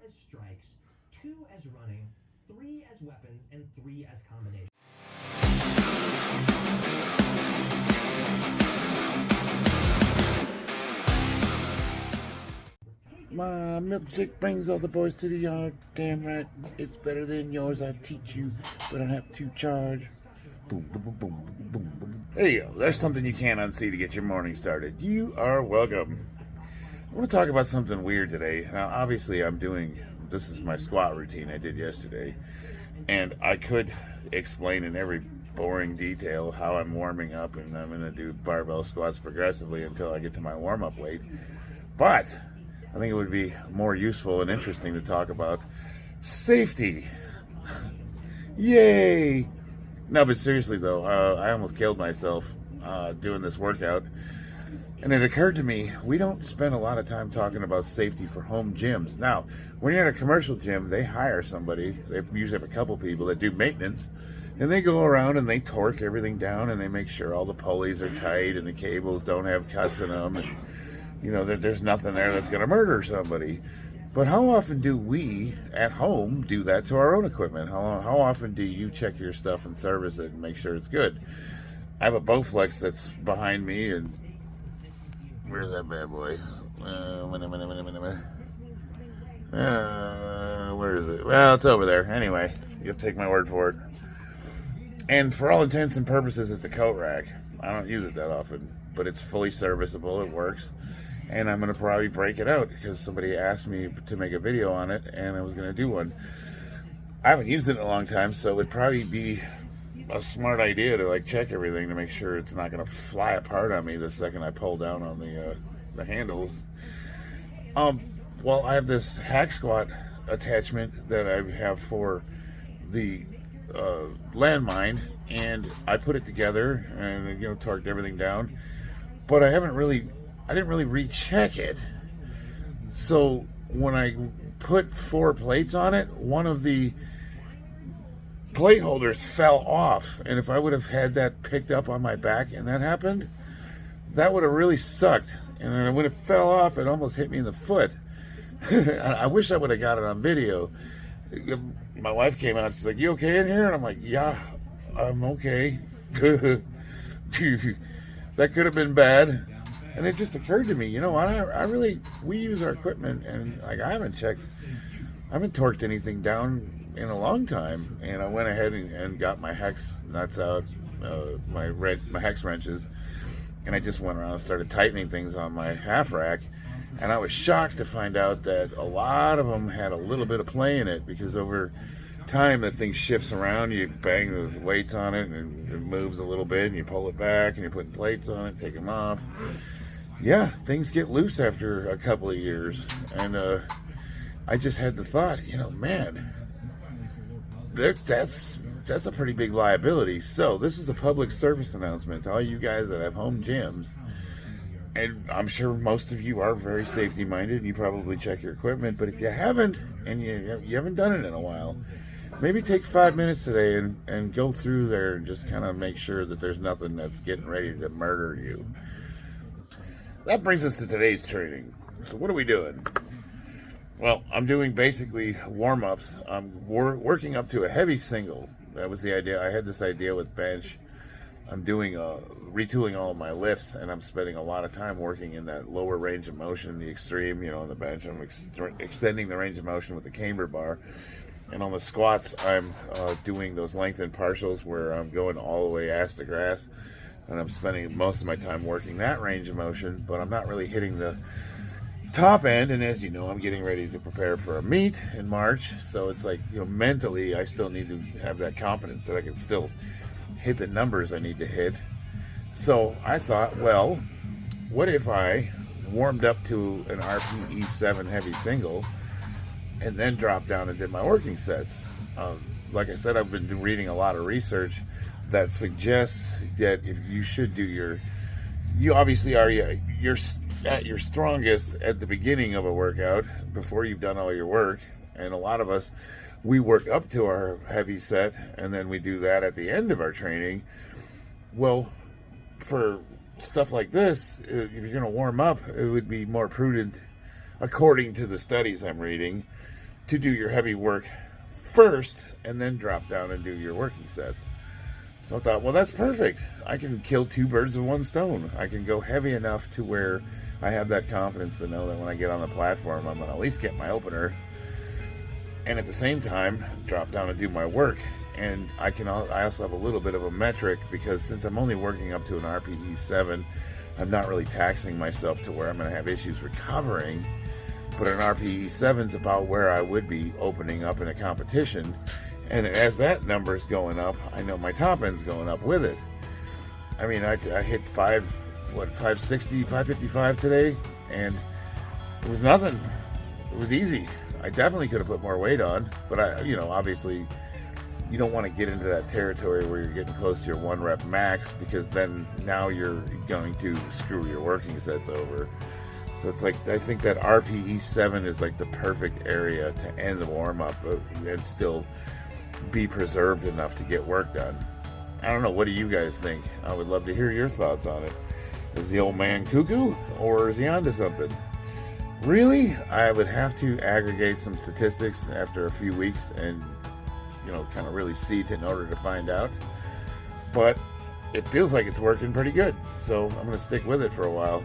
as strikes, 2 as running, 3 as weapons, and 3 as combinations. My milkshake brings all the boys to the yard. Damn right, it's better than yours. I teach you, but I don't have to charge. Boom, boom, boom, boom, boom, boom. There you go. There's something you can't unsee to get your morning started. You are welcome. I want to talk about something weird today. Now, obviously, this is my squat routine I did yesterday, and I could explain in every boring detail how I'm warming up, and I'm going to do barbell squats progressively until I get to my warm-up weight. But I think it would be more useful and interesting to talk about safety. Yay! No, but seriously though, I almost killed myself doing this workout. And it occurred to me, we don't spend a lot of time talking about safety for home gyms. Now, when you're at a commercial gym, they hire somebody. They usually have a couple people that do maintenance. And they go around and they torque everything down and they make sure all the pulleys are tight and the cables don't have cuts in them. And, you know, there's nothing there that's going to murder somebody. But how often do we at home do that to our own equipment? How often do you check your stuff and service it and make sure it's good? I have a Bowflex that's behind me, and where's that bad boy? Where is it? Well, it's over there. Anyway, you have to take my word for it. And for all intents and purposes, it's a coat rack. I don't use it that often, but it's fully serviceable. It works. And I'm going to probably break it out because somebody asked me to make a video on it, and I was going to do one. I haven't used it in a long time, so it would probably be a smart idea to check everything to make sure it's not going to fly apart on me the second I pull down on the handles. Well, I have this hack squat attachment that I have for the landmine, and I put it together and torqued everything down, but I didn't really recheck it. So when I put 4 plates on it, one of the plate holders fell off, and if I would have had that picked up on my back and that happened, that would have really sucked. And when it fell off, it almost hit me in the foot. I wish I would have got it on video. My wife came out, she's like, "You okay in here?" And I'm like, "Yeah, I'm okay." That could have been bad. And it just occurred to me, we use our equipment, and I haven't torqued anything down in a long time. And I went ahead and got my hex nuts out, my hex wrenches, and I just went around and started tightening things on my half rack. And I was shocked to find out that a lot of them had a little bit of play in it, because over time that thing shifts around. You bang the weights on it and it moves a little bit, and you pull it back and you're putting plates on it, take them off. Yeah, things get loose after a couple of years. And I just had the thought, man, that's a pretty big liability. So this is a public service announcement to all you guys that have home gyms. And I'm sure most of you are very safety minded, and you probably check your equipment. But if you haven't, and you haven't done it in a while, maybe take 5 minutes today and go through there and just kind of make sure that there's nothing that's getting ready to murder you. That brings us to today's training. So what are we doing? Well, I'm doing basically warm-ups. I'm working up to a heavy single. That was the idea. I had this idea with bench. I'm doing retooling all of my lifts, and I'm spending a lot of time working in that lower range of motion, the extreme, on the bench. I'm extending the range of motion with the Camber bar. And on the squats, I'm doing those lengthened partials where I'm going all the way ass to grass. And I'm spending most of my time working that range of motion, but I'm not really hitting the top end. And as you know, I'm getting ready to prepare for a meet in March. So it's mentally, I still need to have that confidence that I can still hit the numbers I need to hit. So I thought, well, what if I warmed up to an RPE 7 heavy single and then dropped down and did my working sets? Like I said, I've been reading a lot of research that suggests that if you should do you obviously you're at your strongest at the beginning of a workout before you've done all your work. And a lot of us, we work up to our heavy set, and then we do that at the end of our training. Well, for stuff like this, if you're going to warm up, it would be more prudent, according to the studies I'm reading, to do your heavy work first and then drop down and do your working sets. So I thought, well, that's perfect. I can kill two birds with one stone. I can go heavy enough to where I have that confidence to know that when I get on the platform, I'm going to at least get my opener, and at the same time drop down and do my work. And I also have a little bit of a metric, because since I'm only working up to an RPE 7, I'm not really taxing myself to where I'm going to have issues recovering. But an RPE 7 is about where I would be opening up in a competition. And as that number is going up, I know my top end's going up with it. I mean, I hit 560, 555 today, and it was nothing. It was easy. I definitely could have put more weight on, but obviously, you don't want to get into that territory where you're getting close to your 1 rep max, because then now you're going to screw your working sets over. So it's like, I think that RPE 7 is like the perfect area to end the warm up and still be preserved enough to get work done. I don't know, what do you guys think? I would love to hear your thoughts on it. Is the old man cuckoo, or is he onto something? Really? I would have to aggregate some statistics after a few weeks and kind of really see it in order to find out. But it feels like it's working pretty good, so I'm going to stick with it for a while.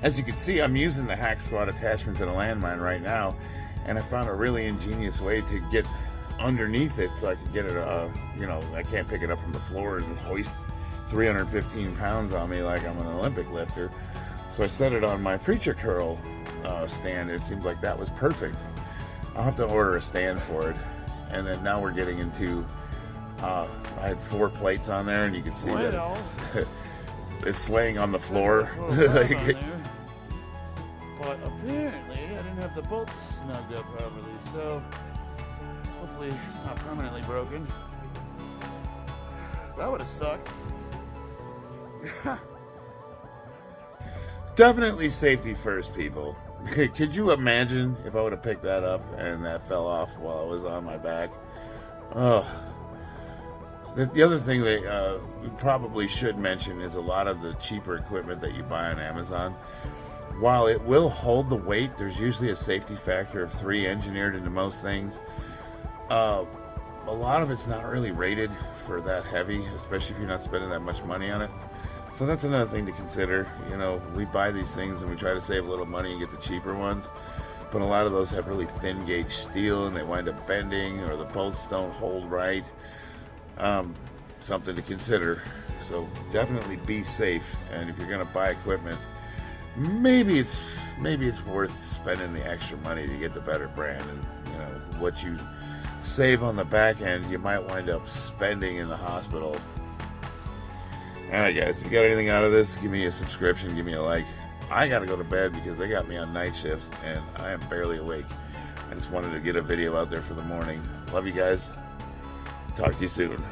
As you can see, I'm using the hack squat attachment to the landmine right now, and I found a really ingenious way to get underneath it so I can get it, I can't pick it up from the floor and hoist 315 pounds on me like I'm an Olympic lifter. So I set it on my preacher curl stand. It seemed like that was perfect. I'll have to order a stand for it. And then now we're getting into, I had 4 plates on there, and you can see that it's laying on the floor. But apparently I didn't have the bolts snugged up properly, so hopefully it's not permanently broken. That would have sucked. Definitely safety first, people. Could you imagine if I would have picked that up and that fell off while I was on my back? Oh. The other thing that we probably should mention is a lot of the cheaper equipment that you buy on Amazon, while it will hold the weight, there's usually a safety factor of 3 engineered into most things. A lot of it's not really rated for that heavy, especially if you're not spending that much money on it. So that's another thing to consider. We buy these things and we try to save a little money and get the cheaper ones, but a lot of those have really thin gauge steel and they wind up bending, or the bolts don't hold right. Something to consider. So definitely be safe, and if you're going to buy equipment, maybe it's worth spending the extra money to get the better brand, and what you save on the back end you might wind up spending in the hospital. Alright guys, if you got anything out of this, give me a subscription, give me a like. I gotta go to bed because they got me on night shifts and I am barely awake. I just wanted to get a video out there for the morning. Love you guys. Talk to you soon.